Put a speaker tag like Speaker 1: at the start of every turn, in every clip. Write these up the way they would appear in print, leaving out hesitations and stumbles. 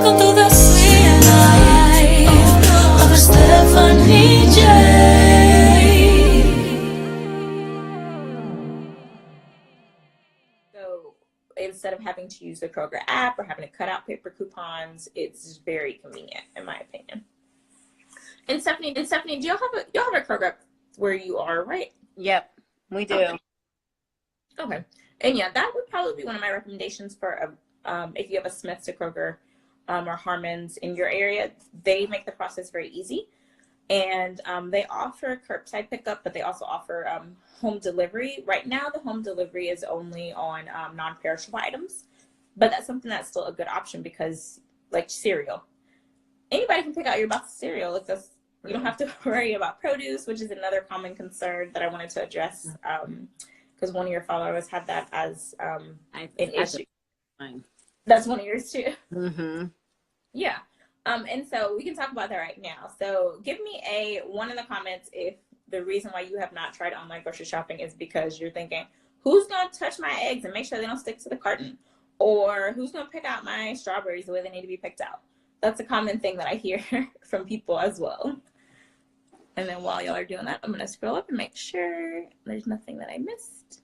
Speaker 1: Welcome to the sweet life of a Stephanie J.
Speaker 2: So instead of having to use the Kroger app or having to cut out paper coupons, it's very convenient, in my opinion. And Stephanie, do y'all have a Kroger where you are, right?
Speaker 3: Yep, we do.
Speaker 2: Okay. And yeah, that would probably be one of my recommendations for if you have a Smith's, a Kroger, or Harmon's in your area. They make the process very easy, and they offer curbside pickup, but they also offer home delivery. Right now, the home delivery is only on non-perishable items, but that's something that's still a good option because, like cereal, anybody can pick out your box of cereal. You don't have to worry about produce, which is another common concern that I wanted to address. Because one of your followers had that as an issue. That's one of yours too.
Speaker 3: Mm-hmm.
Speaker 2: Yeah. And so we can talk about that right now. So give me one in the comments if the reason why you have not tried online grocery shopping is because you're thinking, who's going to touch my eggs and make sure they don't stick to the carton? Or who's going to pick out my strawberries the way they need to be picked out? That's a common thing that I hear from people as well. And then while y'all are doing that, I'm going to scroll up and make sure there's nothing that I missed.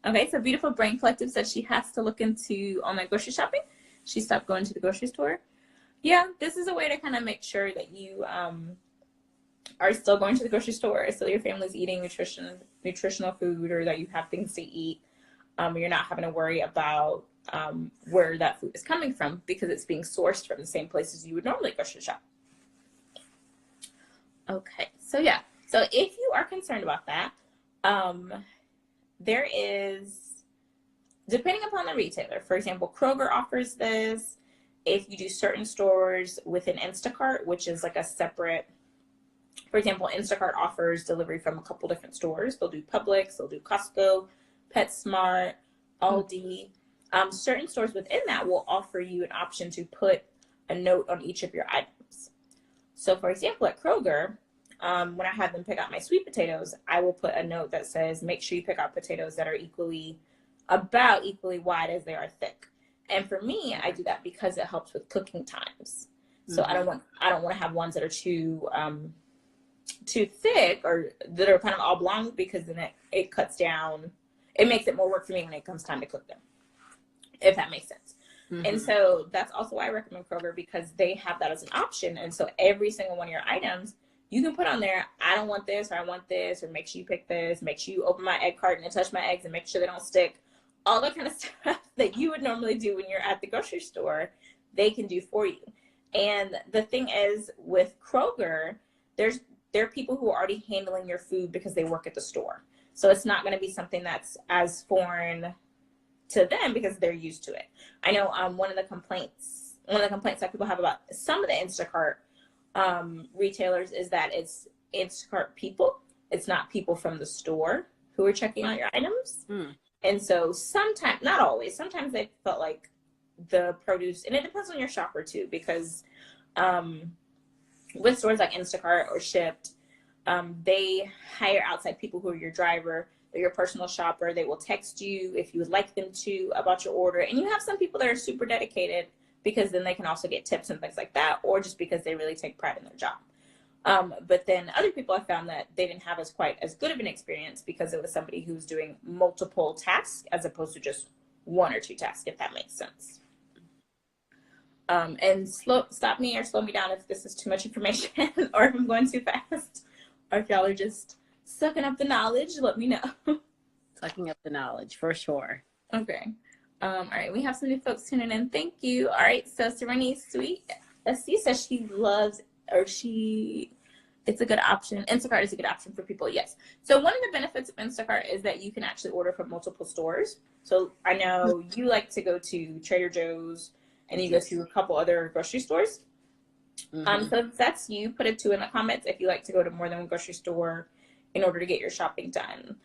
Speaker 2: Okay, so Beautiful Brain Collective says she has to look into online grocery shopping. She stopped going to the grocery store. Yeah, this is a way to kind of make sure that you are still going to the grocery store, still your family's eating nutritional food, or that you have things to eat. You're not having to worry about where that food is coming from because it's being sourced from the same places you would normally grocery shop. Okay, so yeah. So if you are concerned about that, there is, depending upon the retailer, for example, Kroger offers this. If you do certain stores within Instacart, which is like a separate, for example, Instacart offers delivery from a couple different stores. They'll do Publix, they'll do Costco, PetSmart, Aldi. Certain stores within that will offer you an option to put a note on each of your items. So for example, at Kroger, when I have them pick out my sweet potatoes, I will put a note that says, make sure you pick out potatoes that are about equally wide as they are thick. And for me, I do that because it helps with cooking times. So I don't want to have ones that are too thick or that are kind of oblong, because then it cuts down. It makes it more work for me when it comes time to cook them, if that makes sense. Mm-hmm. And so that's also why I recommend Kroger, because they have that as an option. And so every single one of your items, you can put on there, I don't want this, or I want this, or make sure you pick this, make sure you open my egg carton and touch my eggs and make sure they don't stick. All that kind of stuff that you would normally do when you're at the grocery store, they can do for you. And the thing is, with Kroger, there are people who are already handling your food because they work at the store. So it's not going to be something that's as foreign to them because they're used to it. I know one of the complaints that people have about some of the Instacart retailers is that it's Instacart people. It's not people from the store who are checking out your items. And so sometimes, not always, sometimes they felt like the produce, and it depends on your shopper too, because with stores like Instacart or Shipt, they hire outside people who are your driver, they're your personal shopper. They will text you if you would like them to about your order. And you have some people that are super dedicated, because then they can also get tips and things like that, or just because they really take pride in their job. But then other people, I found that they didn't have quite as good of an experience because it was somebody who was doing multiple tasks as opposed to just one or two tasks, if that makes sense. And stop me or slow me down if this is too much information or if I'm going too fast, or if y'all are just sucking up the knowledge, let me know.
Speaker 3: Sucking up the knowledge, for sure.
Speaker 2: Okay. All right, we have some new folks tuning in. Thank you. All right, so Serenity Sweet SC says she loves, it's a good option. Instacart is a good option for people, yes. So one of the benefits of Instacart is that you can actually order from multiple stores. So I know you like to go to Trader Joe's and you go to a couple other grocery stores. So if that's you, put a 2 in the comments if you like to go to more than one grocery store in order to get your shopping done.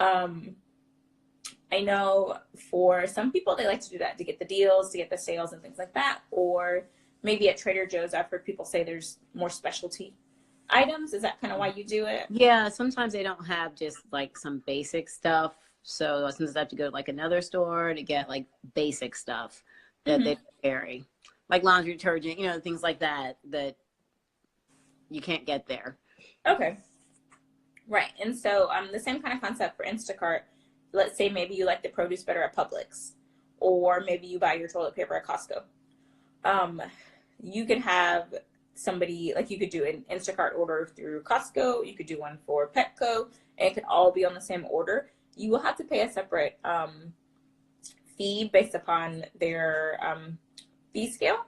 Speaker 2: I know for some people, they like to do that to get the deals, to get the sales and things like that. Or maybe at Trader Joe's, I've heard people say there's more specialty items. Is that kind of why you do it?
Speaker 3: Yeah, sometimes they don't have just like some basic stuff. So sometimes I have to go to like another store to get like basic stuff that they carry. like laundry detergent, you know, things like that that you can't get there.
Speaker 2: Okay. Right. And so the same kind of concept for Instacart. Let's say maybe you like the produce better at Publix, or maybe you buy your toilet paper at Costco. You could have somebody, like you could do an Instacart order through Costco. You could do one for Petco, and it could all be on the same order. You will have to pay a separate fee based upon their fee scale.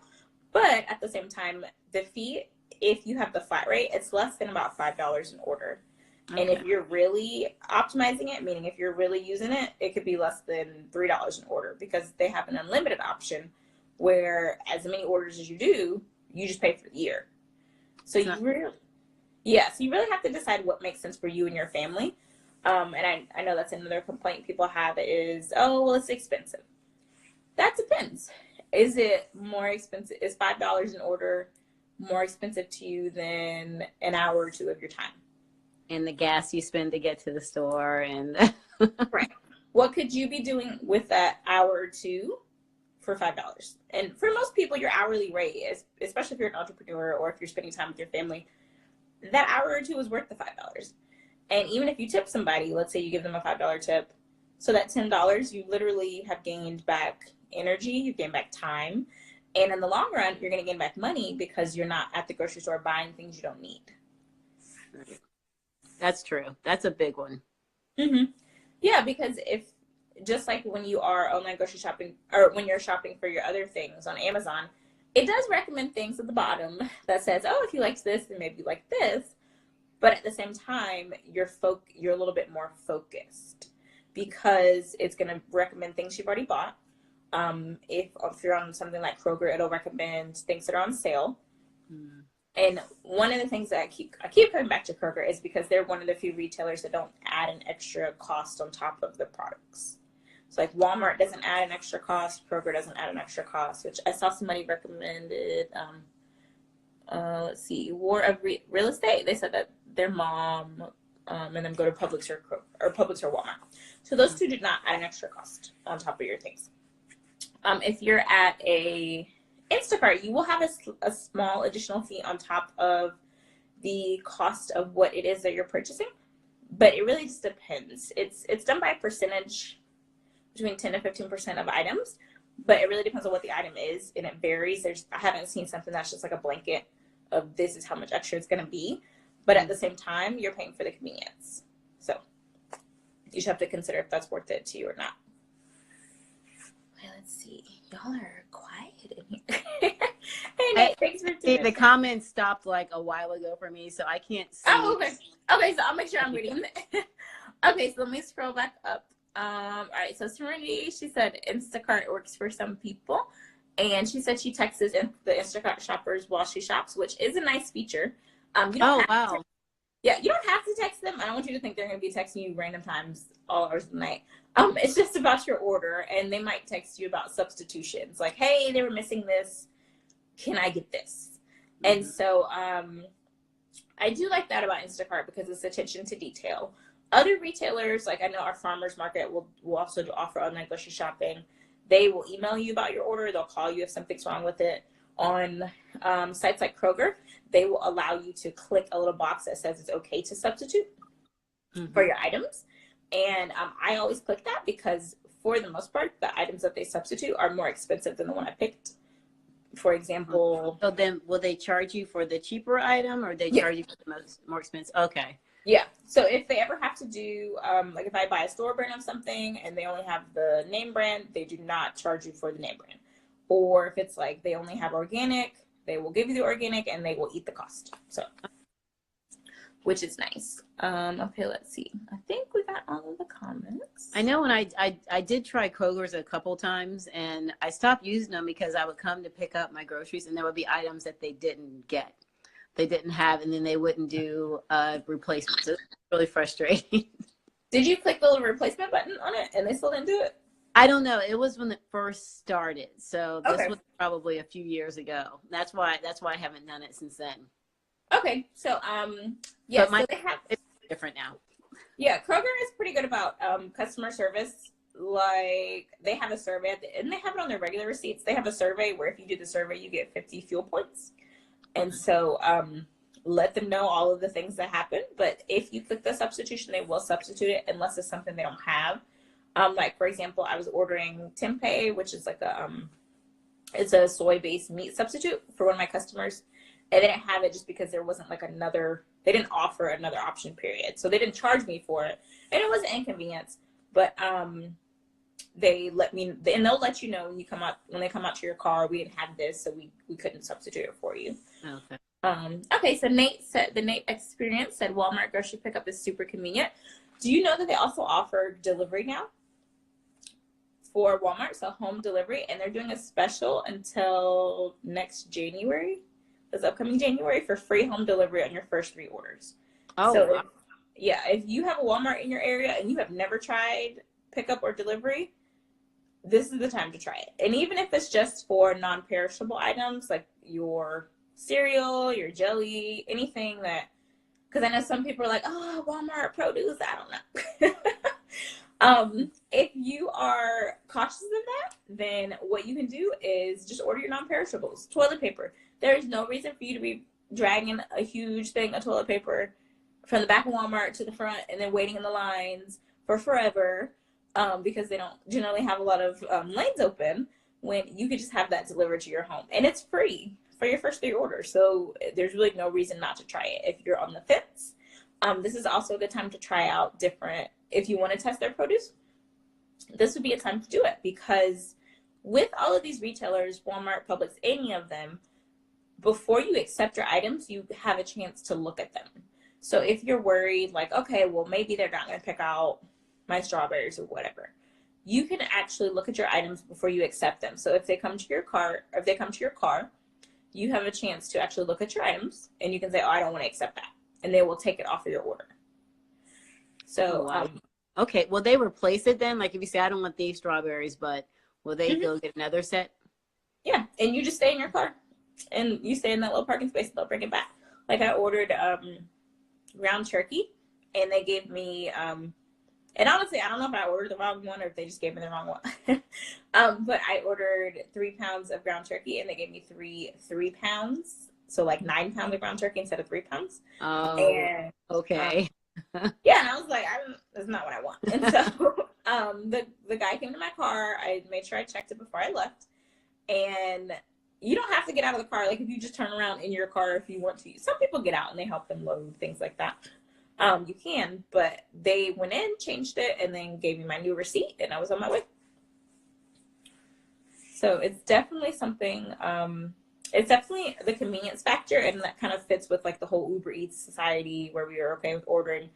Speaker 2: But at the same time, the fee, if you have the flat rate, it's less than about $5 an order. Okay. And if you're really optimizing it, meaning if you're really using it, it could be less than $3 an order, because they have an unlimited option where as many orders as you do, you just pay for the year. So so you really have to decide what makes sense for you and your family. And I know that's another complaint people have is, oh, well, it's expensive. That depends. Is it more expensive? Is $5 an order more expensive to you than an hour or two of your time?
Speaker 3: And the gas you spend to get to the store and
Speaker 2: right. What could you be doing with that hour or two for $5? And for most people, your hourly rate is, especially if you're an entrepreneur or if you're spending time with your family, that hour or two is worth the $5. And even if you tip somebody, let's say you give them a $5 tip, so that $10, you literally have gained back energy, you've gained back time, and in the long run, you're going to gain back money because you're not at the grocery store buying things you don't need.
Speaker 3: That's true. That's a big one.
Speaker 2: Mm-hmm. Yeah, because if, just like when you are online grocery shopping, or when you're shopping for your other things on Amazon, it does recommend things at the bottom that says, oh, if you liked this, then maybe you like this. But at the same time, you're a little bit more focused because it's going to recommend things you've already bought. If you're on something like Kroger, it'll recommend things that are on sale. Mm. And one of the things that I keep coming back to Kroger is because they're one of the few retailers that don't add an extra cost on top of the products. So like Walmart doesn't add an extra cost, Kroger doesn't add an extra cost, which I saw somebody recommended. Let's see, War of Real Estate. They said that their mom and then go to Publix or Publix or Walmart. So those two did not add an extra cost on top of your things. If you're at a Instacart, you will have a small additional fee on top of the cost of what it is that you're purchasing, but it really just depends. It's done by a percentage between 10 to 15% of items, but it really depends on what the item is, and it varies. I haven't seen something that's just like a blanket of this is how much extra it's going to be, but at the same time, you're paying for the convenience. So you should have to consider if that's worth it to you or not. Let's see. Y'all are quiet in here. Hey, Nate, thanks for tuning
Speaker 3: the comments stopped like a while ago for me, so I can't see.
Speaker 2: Oh, okay. Okay, so I'll make sure I'm reading them. Okay, so let me scroll back up. All right, so Serenity, she said Instacart works for some people. And she said she texts the Instacart shoppers while she shops, which is a nice feature. You don't you don't have to text them. I don't want you to think they're going to be texting you random times all hours of the night. It's just about your order, and they might text you about substitutions, like, hey, they were missing this. Can I get this? Mm-hmm. And so I do like that about Instacart because it's attention to detail. Other retailers, like I know our farmers market will also offer online grocery shopping. They will email you about your order. They'll call you if something's wrong with it. On sites like Kroger, they will allow you to click a little box that says it's okay to substitute for your items. And I always click that because for the most part, the items that they substitute are more expensive than the one I picked. For example.
Speaker 3: So then will they charge you for the cheaper item, or they charge you for the more expensive? Okay.
Speaker 2: Yeah. So if they ever have to do, like if I buy a store brand of something and they only have the name brand, they do not charge you for the name brand. Or if it's like they only have organic, they will give you the organic and they will eat the cost. So, which is nice. Okay, let's see. I think we got all of the comments.
Speaker 3: I know when I did try Kroger's a couple times, and I stopped using them because I would come to pick up my groceries and there would be items that they didn't get. They didn't have, and then they wouldn't do replacements. It was really frustrating.
Speaker 2: Did you click the little replacement button on it and they still didn't do it?
Speaker 3: I don't know. It was when it first started. So this was probably a few years ago. That's why I haven't done it since then.
Speaker 2: Okay. So, yeah,
Speaker 3: but
Speaker 2: so they have,
Speaker 3: it's different now.
Speaker 2: Yeah. Kroger is pretty good about customer service. like they have a survey at the end. They have it on their regular receipts. They have a survey where if you do the survey, you get 50 fuel points. And so let them know all of the things that happen. But if you click the substitution, they will substitute it unless it's something they don't have. Like for example, I was ordering tempeh, which is like it's a soy-based meat substitute for one of my customers. And they didn't have it just because there wasn't like they didn't offer another option, period. So they didn't charge me for it. And it was an inconvenience. But they let me, and they'll let you know when they come out to your car, we didn't have this, so we couldn't substitute it for you.
Speaker 3: Okay.
Speaker 2: Okay, so the Nate experience said Walmart grocery pickup is super convenient. Do you know that they also offer delivery now for Walmart, so home delivery, and they're doing a special until next January, this upcoming January, for free home delivery on your first 3 orders.
Speaker 3: Oh,
Speaker 2: so
Speaker 3: wow.
Speaker 2: if you have a Walmart in your area and you have never tried pickup or delivery, this is the time to try it. And even if it's just for non-perishable items like your cereal, your jelly, anything that, because I know some people are like, oh, Walmart produce, I don't know. If you are cautious of that, then what you can do is just order your non-perishables. Toilet paper. There's no reason for you to be dragging a huge thing of toilet paper from the back of Walmart to the front and then waiting in the lines for forever, because they don't generally have a lot of lanes open, when you could just have that delivered to your home. And it's free for your first 3 orders. So there's really no reason not to try it if you're on the fence. This is also a good time to try out if you want to test their produce, this would be a time to do it, because with all of these retailers, Walmart, Publix, any of them, before you accept your items, you have a chance to look at them. So if you're worried, like, okay, well, maybe they're not going to pick out my strawberries or whatever, you can actually look at your items before you accept them. So if they come to your car, you have a chance to actually look at your items, and you can say, oh, I don't want to accept that. And they will take it off of your order. So,
Speaker 3: wow. Okay, will they replace it then? Like if you say, I don't want these strawberries, but will they go get another set?
Speaker 2: Yeah, and you just stay in your car, and you stay in that little parking space, and they'll bring it back. Like I ordered ground turkey, and they gave me, and honestly, I don't know if I ordered the wrong one or if they just gave me the wrong one. But I ordered 3 pounds of ground turkey, and they gave me 3 pounds. So like 9 pounds of ground turkey instead of 3 pounds.
Speaker 3: Oh,
Speaker 2: and,
Speaker 3: okay.
Speaker 2: Yeah, and I was like, that's not what I want. And so the guy came to my car. I made sure I checked it before I left. And you don't have to get out of the car. Like if you just turn around in your car if you want to. Some people get out and they help them load, things like that. You can, but they went in, changed it, and then gave me my new receipt, and I was on my way. So it's definitely something, it's definitely the convenience factor, and that kind of fits with like the whole Uber Eats society where we are okay with ordering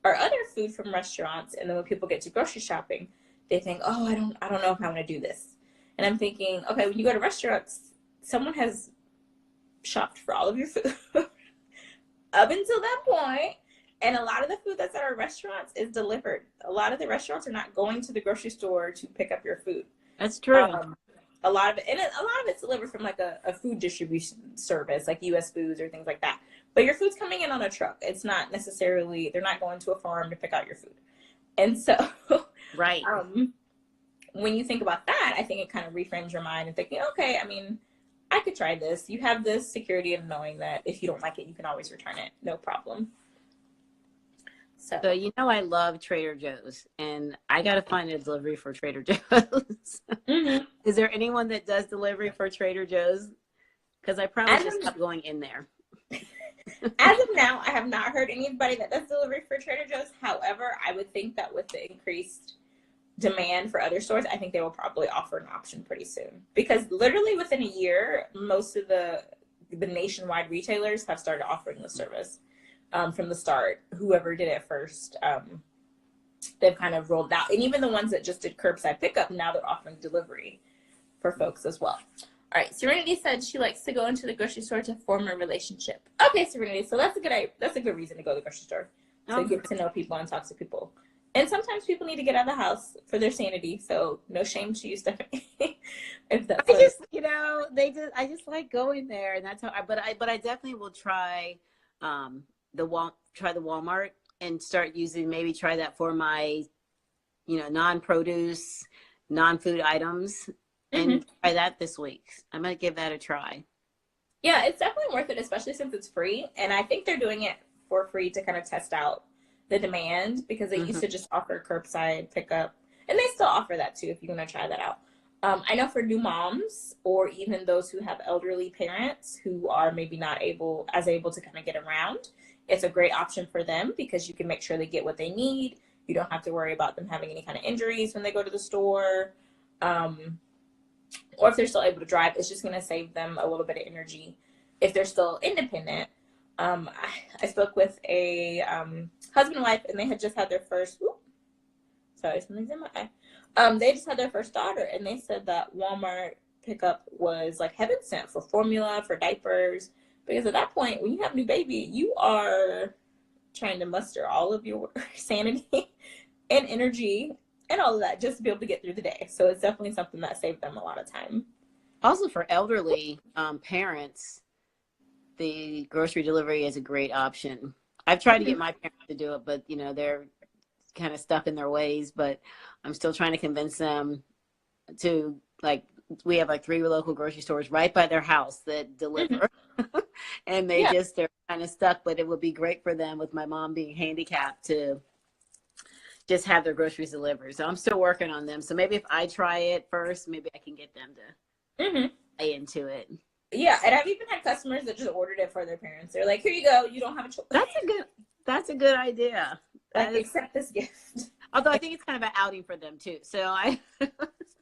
Speaker 2: our other food from restaurants. And then when people get to grocery shopping, they think, oh, I don't know if I want to do this. And I'm thinking, okay, when you go to restaurants, someone has shopped for all of your food up until that point. And a lot of the food that's at our restaurants is delivered. A lot of the restaurants are not going to the grocery store to pick up your food.
Speaker 3: That's true.
Speaker 2: A lot of it's delivered from like a food distribution service, like US Foods or things like that. But your food's coming in on a truck. It's not necessarily, they're not going to a farm to pick out your food. And so,
Speaker 3: right.
Speaker 2: When you think about that, I think it kind of reframes your mind and thinking, okay, I mean, I could try this. You have this security of knowing that if you don't like it, you can always return it. No problem. So
Speaker 3: I love Trader Joe's, and I got to find a delivery for Trader Joe's. Is there anyone that does delivery for Trader Joe's? Because I probably just stopped going in there.
Speaker 2: As of now, I have not heard anybody that does delivery for Trader Joe's. However, I would think that with the increased demand for other stores, I think they will probably offer an option pretty soon. Because literally within a year, most of the nationwide retailers have started offering the service. From the start, whoever did it first, they've kind of rolled out. And even the ones that just did curbside pickup, now they're offering delivery for folks as well. All right, Serenity said she likes to go into the grocery store to form a relationship. Okay, Serenity, so that's a good reason to go to the grocery store, to get to know people and talk to people. And sometimes people need to get out of the house for their sanity, so no shame to you, Stephanie. If that's
Speaker 3: I just like going there, and that's how. But I definitely will try. Try the Walmart and start using, maybe try that for my non-produce, non-food items, and
Speaker 2: Mhm.
Speaker 3: try that this week. I'm going to give that a try.
Speaker 2: Yeah, it's definitely worth it, especially since it's free. And I think they're doing it for free to kind of test out the demand because they used
Speaker 3: Hmm.
Speaker 2: to just offer curbside pickup. And they still offer that too if you're going to try that out. I know for new moms or even those who have elderly parents who are maybe not able to kind of get around, it's a great option for them because you can make sure they get what they need. You don't have to worry about them having any kind of injuries when they go to the store. Um, or if they're still able to drive, it's just going to save them a little bit of energy if they're still independent. I spoke with a husband and wife, and they had just had their first. Whoop, sorry, something's in my eye. They just had their first daughter, and they said that Walmart pickup was like heaven sent for formula, for diapers, because at that point, when you have a new baby, you are trying to muster all of your sanity and energy and all of that just to be able to get through the day. So it's definitely something that saved them a lot of time.
Speaker 3: Also, for elderly parents, the grocery delivery is a great option. I've tried to get my parents to do it, but they're kind of stuck in their ways. But I'm still trying to convince them to, like, we have like 3 local grocery stores right by their house that deliver. And
Speaker 2: Yeah.
Speaker 3: they're kind of stuck, but it would be great for them with my mom being handicapped to just have their groceries delivered. So I'm still working on them. So maybe if I try it first, maybe I can get them to
Speaker 2: hmm
Speaker 3: play into it.
Speaker 2: Yeah, and I've even had customers that just ordered it for their parents. They're like, "Here you go. You don't have a choice.
Speaker 3: That's a good idea.
Speaker 2: Like, accept this gift."
Speaker 3: Although I think it's kind of an outing for them too. So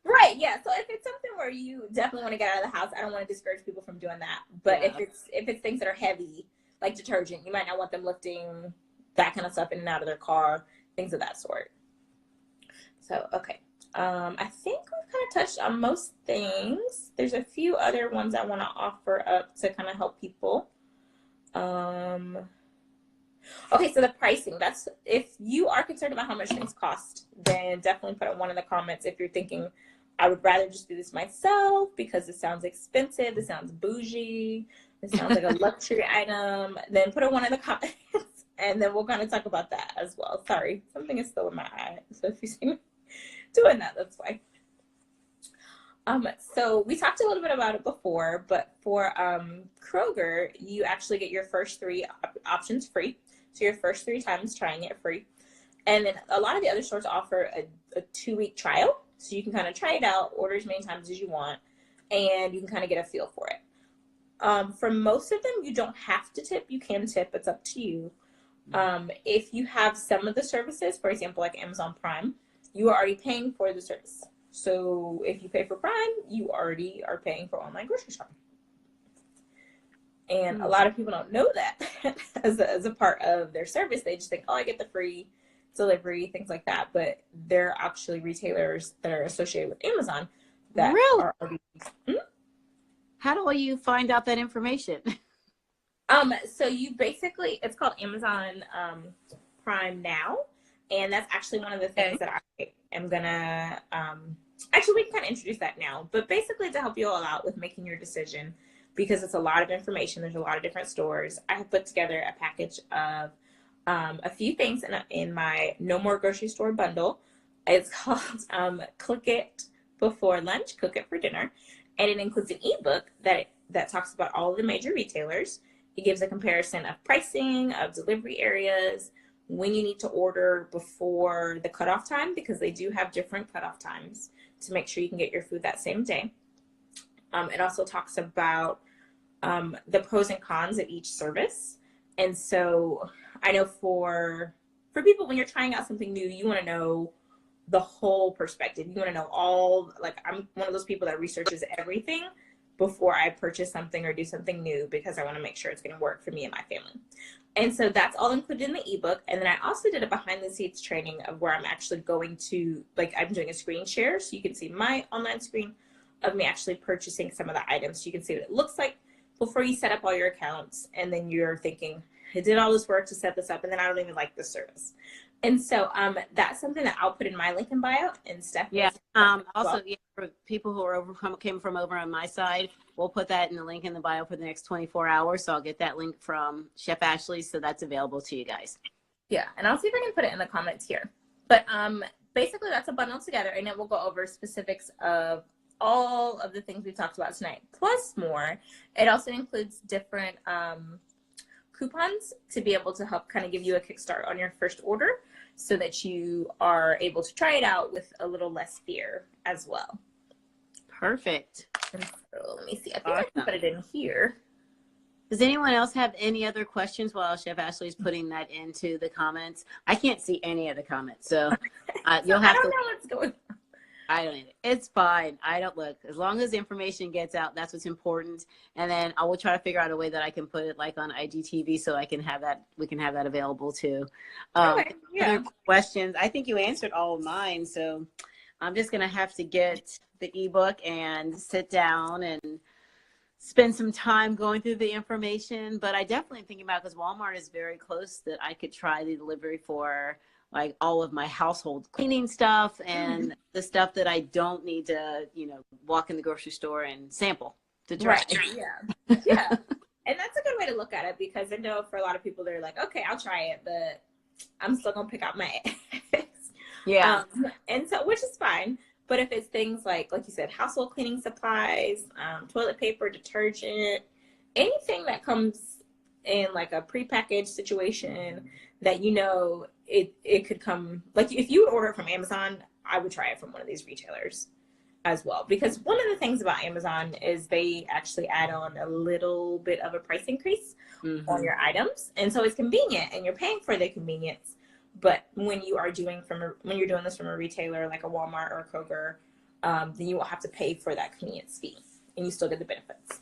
Speaker 2: Right. Yeah. So if it's something where you definitely want to get out of the house, I don't want to discourage people from doing that. But
Speaker 3: yeah.
Speaker 2: if it's things that are heavy, like detergent, you might not want them lifting that kind of stuff in and out of their car, things of that sort. So okay. I think we've kind of touched on most things. There's a few other ones I want to offer up to kind of help people. Um, okay, so the pricing. That's if you are concerned about how much things cost, then definitely put in one of the comments. If you're thinking, I would rather just do this myself because it sounds expensive, it sounds bougie, it sounds like a luxury item, then put in one of the comments, and then we'll kind of talk about that as well. Sorry, something is still in my eye, so if you see me doing that, that's fine. So we talked a little bit about it before, but for Kroger, you actually get your first 3 options free. So your first 3 times trying it free. And then a lot of the other stores offer a 2-week trial. So you can kind of try it out, order as many times as you want, and you can kind of get a feel for it. For most of them, you don't have to tip. You can tip. It's up to you. If you have some of the services, for example, like Amazon Prime, you are already paying for the service. So if you pay for Prime, you already are paying for online grocery shopping. And a lot of people don't know that as a part of their service. They just think, oh, I get the free delivery, things like that. But there are actually retailers that are associated with Amazon that
Speaker 3: Really?
Speaker 2: are already.
Speaker 3: How do you find out that information?
Speaker 2: So you basically, it's called Amazon Prime Now. And that's actually one of the things that I am gonna, actually we can kind of introduce that now, but basically to help you all out with making your decision, because it's a lot of information. There's a lot of different stores. I have put together a package of a few things in my No More Grocery Store bundle. It's called Click It Before Lunch, Cook It for Dinner. And it includes an ebook that talks about all of the major retailers. It gives a comparison of pricing, of delivery areas, when you need to order before the cutoff time, because they do have different cutoff times to make sure you can get your food that same day. It also talks about the pros and cons of each service. And so I know for people, when you're trying out something new, you want to know the whole perspective. You want to know all, like, I'm one of those people that researches everything before I purchase something or do something new, because I want to make sure it's going to work for me and my family. And so that's all included in the ebook. And then I also did a behind the scenes training of where I'm actually going to, like, I'm doing a screen share so you can see my online screen of me actually purchasing some of the items. So you can see what it looks like before you set up all your accounts. And then you're thinking, I did all this work to set this up, and then I don't even like this service. And so that's something that I'll put in my link in bio, and Stephanie.
Speaker 3: Yeah. Also, yeah, for people who are came from over on my side, we'll put that in the link in the bio for the next 24 hours. So I'll get that link from Chef Ashley, so that's available to you guys.
Speaker 2: Yeah, and I'll see if I can put it in the comments here. But basically that's a bundle together, and it will go over specifics of all of the things we talked about tonight, plus more. It also includes different coupons to be able to help kind of give you a kickstart on your first order so that you are able to try it out with a little less fear as well.
Speaker 3: Perfect.
Speaker 2: And so let me see. I think I can put it in here.
Speaker 3: Does anyone else have any other questions while Chef Ashley is putting that into the comments? I can't see any of the comments, so you'll have to.
Speaker 2: I don't know what's going on.
Speaker 3: I don't either. It's fine. I don't look. As long as the information gets out, that's what's important. And then I will try to figure out a way that I can put it like on IGTV so I can have that. We can have that available too.
Speaker 2: Okay, yeah.
Speaker 3: Other questions? I think you answered all of mine. So I'm just gonna have to get the ebook and sit down and spend some time going through the information. But I definitely am thinking about, because Walmart is very close, that I could try the delivery for like all of my household cleaning stuff and the stuff that I don't need to, walk in the grocery store and sample to try.
Speaker 2: Right. Yeah. Yeah. And that's a good way to look at it, because I know for a lot of people, they're like, okay, I'll try it, but I'm still going to pick out my eggs.
Speaker 3: Yeah.
Speaker 2: And so, which is fine. But if it's things like you said, household cleaning supplies, toilet paper, detergent, anything that comes in like a prepackaged situation that it could come, like if you would order it from Amazon, I would try it from one of these retailers as well. Because one of the things about Amazon is they actually add on a little bit of a price increase on your items. And so it's convenient and you're paying for the convenience. But when you are doing this from a retailer like a Walmart or a Kroger, then you won't have to pay for that convenience fee and you still get the benefits.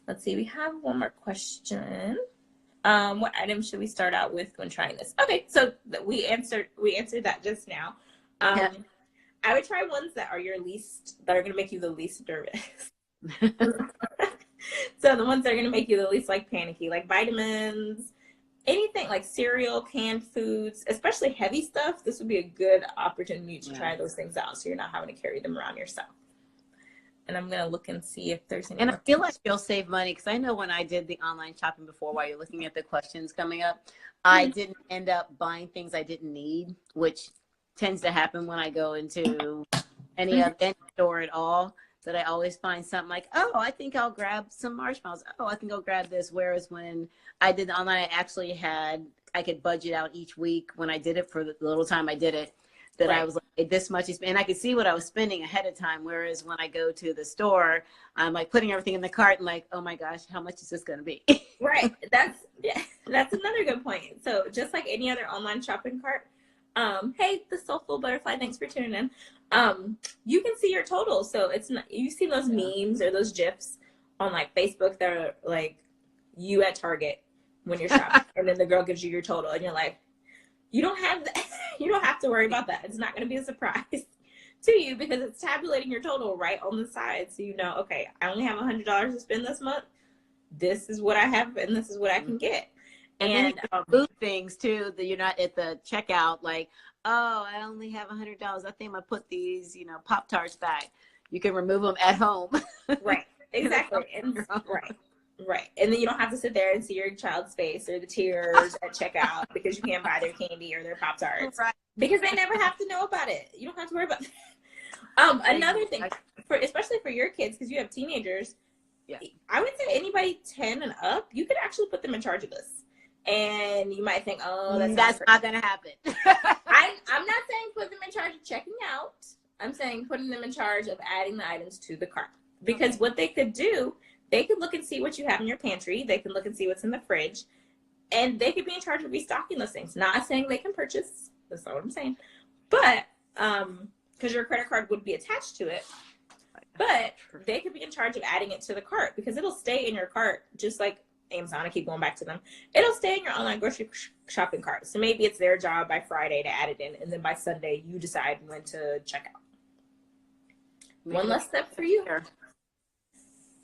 Speaker 2: Let's see, we have one more question. What item should we start out with when trying this? Okay, so we answered that just now. I would try ones that are going to make you the least nervous. So the ones that are going to make you the least like panicky, like vitamins, anything like cereal, canned foods, especially heavy stuff. This would be a good opportunity to try those things out, so you're not having to carry them around yourself. And I'm going to look and see if there's any.
Speaker 3: And I feel like you'll save money, because I know when I did the online shopping before, while you're looking at the questions coming up, I didn't end up buying things I didn't need, which tends to happen when I go into any store at all. That I always find something like, oh, I think I'll grab some marshmallows. Oh, I can go grab this. Whereas when I did the online, I could budget out each week when I did it for the little time I did it. That I was like, this much is, and I could see what I was spending ahead of time. Whereas when I go to the store, I'm like putting everything in the cart and like, oh my gosh, how much is this going to be?
Speaker 2: Right. That's another good point. So just like any other online shopping cart, hey, the Soulful Butterfly, thanks for tuning in. You can see your total. So it's not, you see those memes or those GIFs on like Facebook that are like you at Target when you're shopping, and then the girl gives you your total, and you're like, you don't have to worry about that. It's not going to be a surprise to you, because it's tabulating your total right on the side. So okay, I only have $100 to spend this month. This is what I have, and this is what I can get.
Speaker 3: And then food things too, that you're not at the checkout like, oh, I only have $100. I think I put these, Pop-Tarts back. You can remove them at home.
Speaker 2: Right. Exactly. Right. And then you don't have to sit there and see your child's face or the tears at checkout because you can't buy their candy or their Pop-Tarts. Right. Because they never have to know about it. You don't have to worry about that. Another thing, especially for your kids, because you have teenagers, I would say anybody 10 and up, you could actually put them in charge of this. And you might think, oh, that's
Speaker 3: not going to happen.
Speaker 2: I'm not saying put them in charge of checking out. I'm saying putting them in charge of adding the items to the cart. Because what they could do, they could look and see what you have in your pantry. They can look and see what's in the fridge. And they could be in charge of restocking those things. Not saying they can purchase. That's not what I'm saying. But, because your credit card would be attached to it. But they could be in charge of adding it to the cart, because it'll stay in your cart, just like Amazon. I keep going back to them. It'll stay in your online grocery shopping cart. So maybe it's their job by Friday to add it in, and then by Sunday you decide when to check out. One less step for you.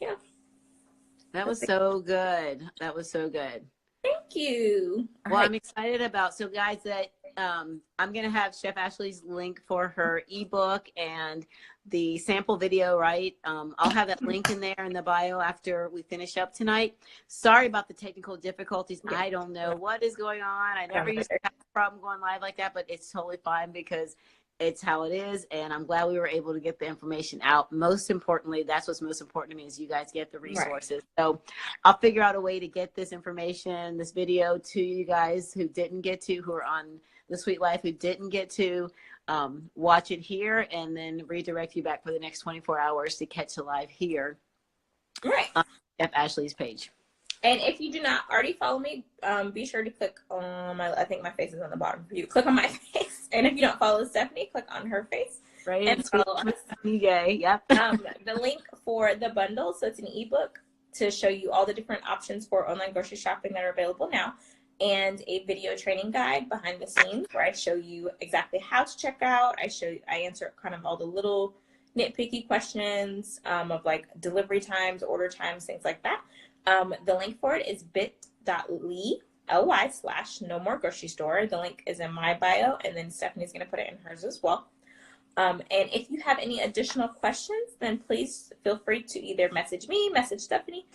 Speaker 2: Yeah.
Speaker 3: That was so good. That was so good.
Speaker 2: Thank you.
Speaker 3: Well, I'm excited about, so guys, that I'm going to have Chef Ashley's link for her ebook and the sample video, right? I'll have that link in there in the bio after we finish up tonight. Sorry about the technical difficulties. I don't know what is going on. I never used to have a problem going live like that, but it's totally fine, because it's how it is, and I'm glad we were able to get the information out. Most importantly, that's what's most important to me, is you guys get the resources. Right. So I'll figure out a way to get this information, this video, to you guys who didn't get to, who are on The Sweet Life, who didn't get to watch it here, and then redirect you back for the next 24 hours to catch it live here.
Speaker 2: Right.
Speaker 3: On Chef Ashley's page.
Speaker 2: And if you do not already follow me, be sure to click on I think my face is on the bottom for you. Click on my face. And if you don't follow Stephanie, click on her face.
Speaker 3: Right.
Speaker 2: And follow us.
Speaker 3: Yep.
Speaker 2: The link for the bundle, so it's an ebook to show you all the different options for online grocery shopping that are available now, and a video training guide behind the scenes where I show you exactly how to check out. I answer kind of all the little nitpicky questions of like delivery times, order times, things like that. The link for it is bit.ly/no-more-grocery-store. The link is in my bio, and then Stephanie's going to put it in hers as well. And if you have any additional questions, then please feel free to either message me, message Stephanie,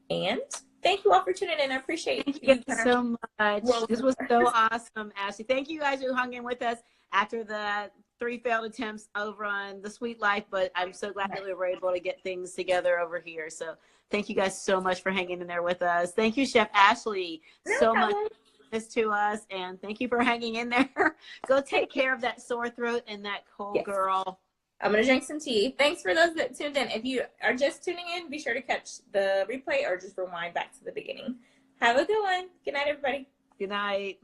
Speaker 2: and thank you all for tuning in. I appreciate you
Speaker 3: so much. This was so awesome, Ashley. Thank you guys who hung in with us after the 3 failed attempts over on The Sweet Life, but I'm so glad that we were able to get things together over here. So thank you guys so much for hanging in there with us. Thank you, Chef Ashley, so much for this to us, and thank you for hanging in there. Go take care of that sore throat and that cold, girl.
Speaker 2: I'm going to drink some tea. Thanks for those that tuned in. If you are just tuning in, be sure to catch the replay or just rewind back to the beginning. Have a good one. Good night, everybody.
Speaker 3: Good night.